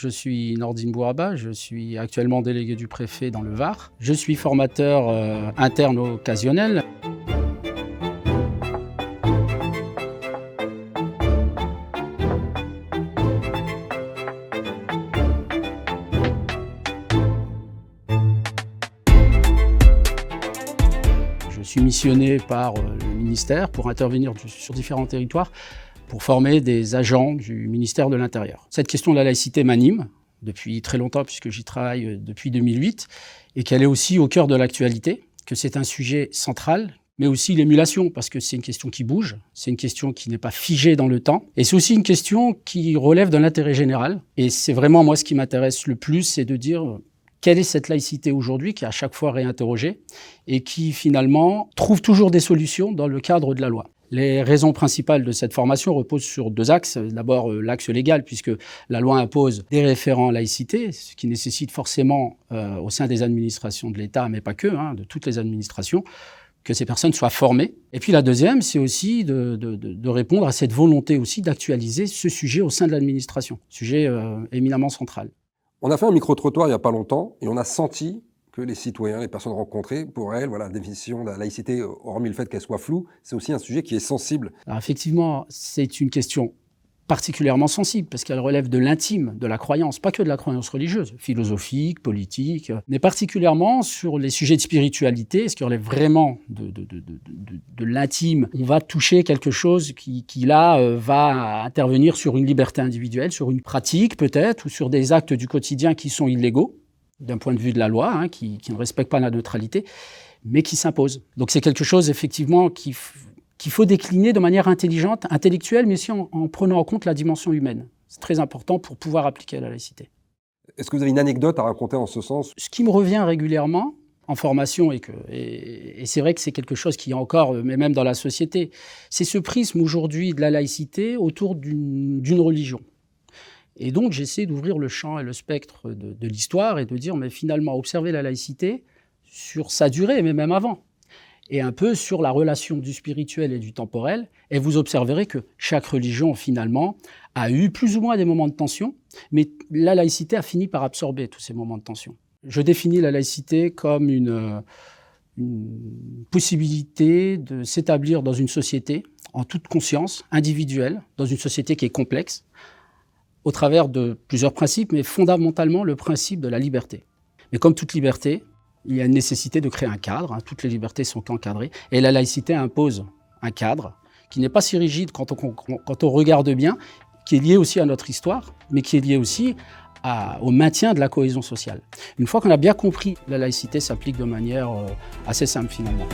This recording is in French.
Je suis Nordine Bouarba, je suis actuellement délégué du préfet dans le Var. Je suis formateur interne occasionnel. Je suis missionné par le ministère pour intervenir sur différents territoires pour former des agents du ministère de l'Intérieur. Cette question de la laïcité m'anime depuis très longtemps puisque j'y travaille depuis 2008 et qu'elle est aussi au cœur de l'actualité, que c'est un sujet central, mais aussi l'émulation parce que c'est une question qui bouge, c'est une question qui n'est pas figée dans le temps et c'est aussi une question qui relève de l'intérêt général. Et c'est vraiment moi ce qui m'intéresse le plus, c'est de dire quelle est cette laïcité aujourd'hui qui est à chaque fois réinterrogée et qui finalement trouve toujours des solutions dans le cadre de la loi. Les raisons principales de cette formation reposent sur deux axes. D'abord, l'axe légal, puisque la loi impose des référents laïcité, ce qui nécessite forcément, au sein des administrations de l'État, mais pas que, de toutes les administrations, que ces personnes soient formées. Et puis la deuxième, c'est aussi de répondre à cette volonté aussi d'actualiser ce sujet au sein de l'administration, sujet éminemment central. On a fait un micro-trottoir il n'y a pas longtemps et on a senti que les citoyens, les personnes rencontrées, pour elles, la définition de la laïcité, hormis le fait qu'elle soit floue, c'est aussi un sujet qui est sensible. Alors effectivement, c'est une question particulièrement sensible parce qu'elle relève de l'intime, de la croyance, pas que de la croyance religieuse, philosophique, politique, mais particulièrement sur les sujets de spiritualité, ce qui relève vraiment de l'intime. On va toucher quelque chose qui là, va intervenir sur une liberté individuelle, sur une pratique peut-être, ou sur des actes du quotidien qui sont illégaux, d'un point de vue de la loi, qui ne respecte pas la neutralité, mais qui s'impose. Donc c'est quelque chose, effectivement, qu'il faut décliner de manière intelligente, intellectuelle, mais aussi en prenant en compte la dimension humaine. C'est très important pour pouvoir appliquer la laïcité. Est-ce que vous avez une anecdote à raconter en ce sens? Ce qui me revient régulièrement en formation, et c'est vrai que c'est quelque chose qui est encore, mais même dans la société, c'est ce prisme aujourd'hui de la laïcité autour d'une religion. Et donc, j'essaie d'ouvrir le champ et le spectre de l'histoire et de dire, mais finalement, observer la laïcité sur sa durée, mais même avant, et un peu sur la relation du spirituel et du temporel, et vous observerez que chaque religion, finalement, a eu plus ou moins des moments de tension, mais la laïcité a fini par absorber tous ces moments de tension. Je définis la laïcité comme une possibilité de s'établir dans une société en toute conscience, individuelle, dans une société qui est complexe, au travers de plusieurs principes, mais fondamentalement le principe de la liberté. Mais comme toute liberté, il y a une nécessité de créer un cadre, toutes les libertés sont encadrées, et la laïcité impose un cadre qui n'est pas si rigide quand on regarde bien, qui est lié aussi à notre histoire, mais qui est lié aussi au maintien de la cohésion sociale. Une fois qu'on a bien compris, la laïcité s'applique de manière assez simple finalement.